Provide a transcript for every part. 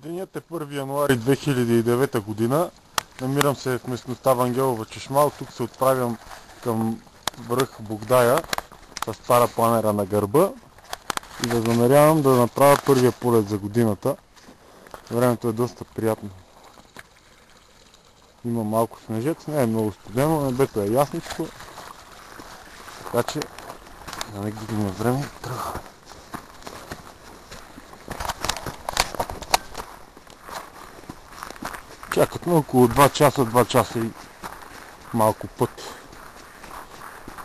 Денят е 1 януари 2009 година. Намирам се в местността Вангелова чешма. От тук се отправям към връх Богдая с парапланера на гърба и възнамерявам да направя първия полет за годината. Времето е доста приятно. Има малко снежец, не е много студено, небето е ясничко. Така че да не губим време, тръгваме. Чакат на около 2 часа и малко път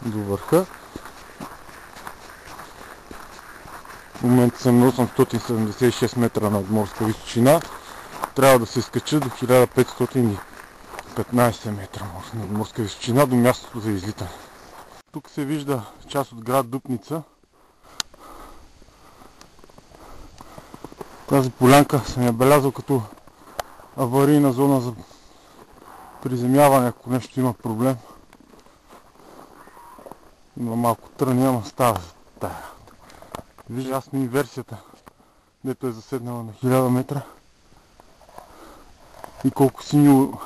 до върха. В момента съм на 876 метра надморска височина. Трябва да се скача до 1515 метра надморска височина до мястото за излитане. Тук се вижда част от град Дупница. Тази полянка съм я белязал като аварийна зона за приземяване, ако нещо има проблем. Има малко тръни, ама става тая. Вижда ясно и версията, дето е заседнала на 1000 метра. И колко синьо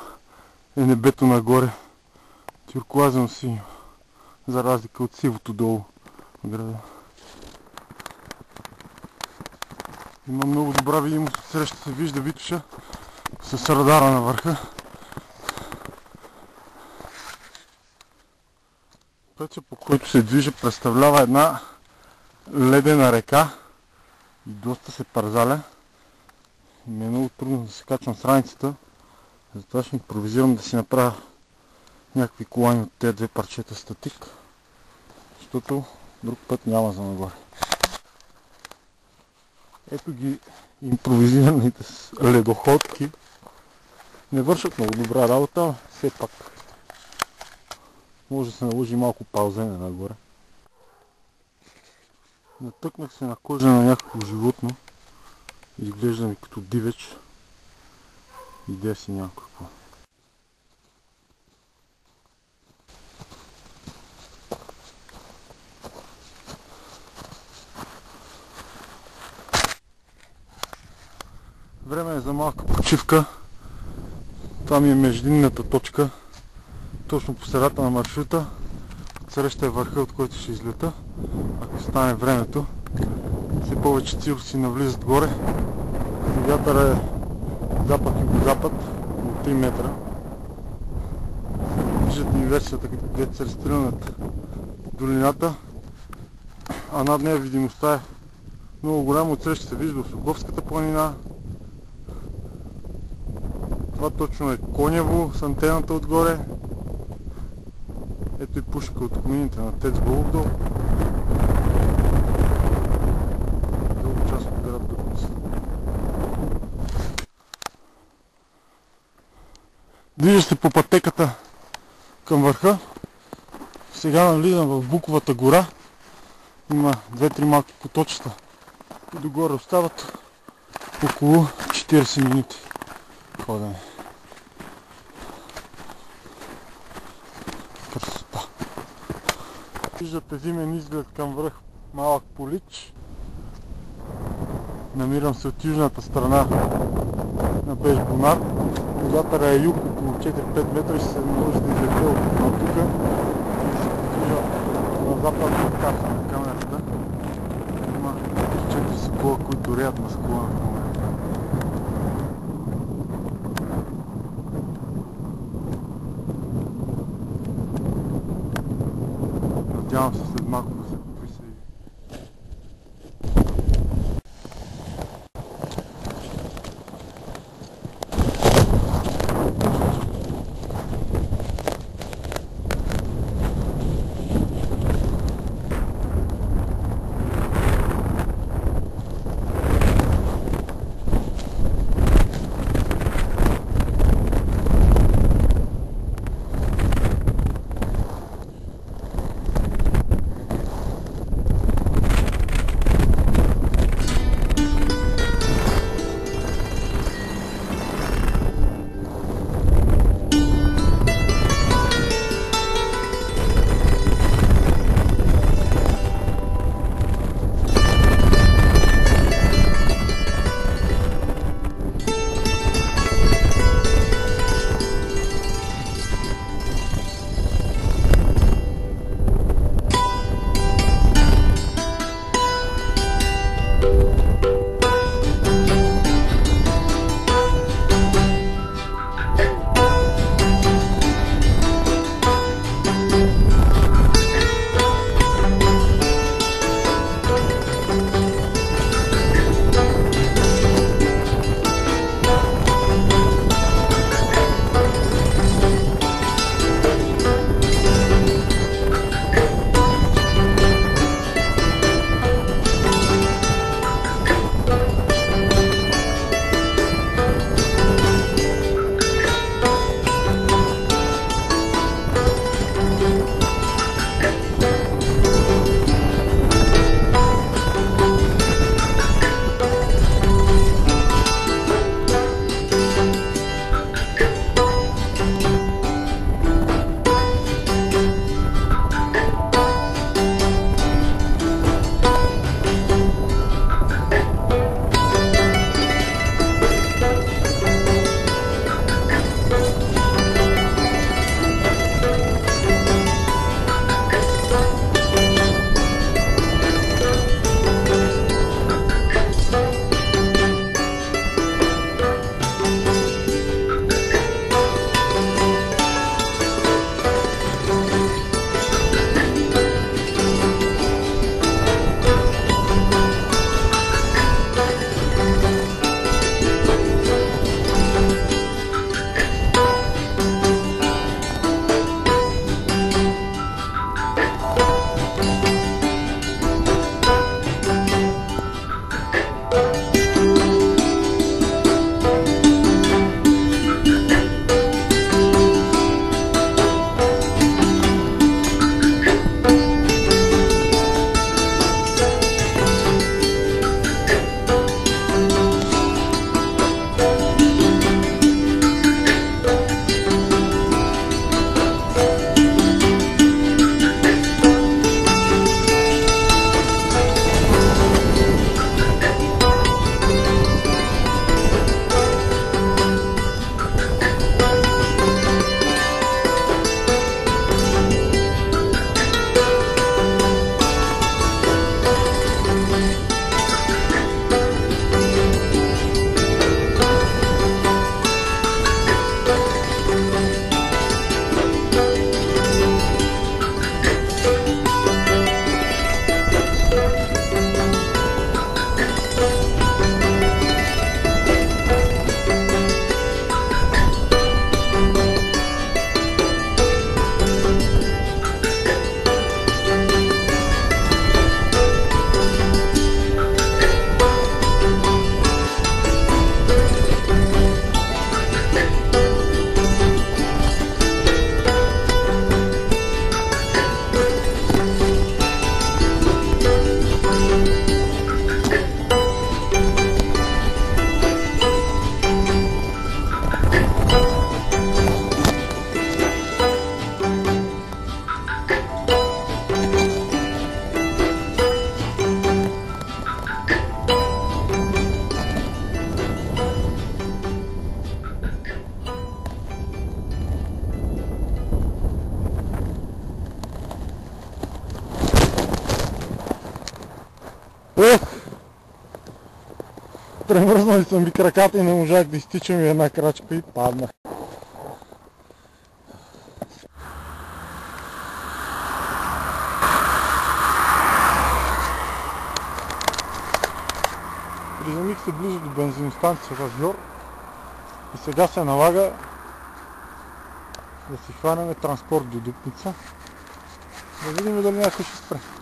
е небето нагоре. Тюркоазено синьо, за разлика от сивото долу в града. Има много добра видимост, отсреща се вижда Витоша с радара на върха. Пътя, по който се движа, представлява една ледена река и доста се парзаля. Ми е много трудно да се качвам с раницата, затова ще импровизирам да си направя някакви колани от тези две парчета статик, защото друг път няма за нагоре. Ето ги импровизираните ледоходки. Не вършат много добра работа, но все пак може да се наложи малко паузене нагоре. Натъкнах се на кожа на някакво животно. Изглежда ми като дивеч. Идея си някакво. Време е за малка почивка. Това ми е междинната точка. Точно по средата на маршрута. Отсреща е върха, от който ще излета. Ако стане времето. Все повече цируси навлизат горе. Вятъра е запад-югозапад, около 3 метра. Виждате и версията, където се разстрелнат долината. А над нея видимостта е много голяма. Отсреща се вижда Осоговската планина. Това точно е Конево с антената отгоре. Ето и пушка от комините на ТЕЦ Голубдол. Друга част от град Дупница. Движа се по пътеката към върха. Сега навлизам в Буковата гора. Има 2-3 малки поточета и догоре остават около 40 минути ходене. Красота! Виждате зимен изглед към връх Малък Полич. Намирам се от южната страна на Бежбонар. Вятъра е юг около 4-5 метра и ще се наложи да излете от тук и се подвижа на западната карта на камерата. Има 4 сокола, които реят на склона на камерата. Надявам се след малко да се присъедини. Премръзнали са ми краката и не можах да изтичам и една крачка и паднах. Приземих се близо до бензиностанция Разльор и сега се налага да си хванем транспорт до Дупница, да видим дали някой ще спре.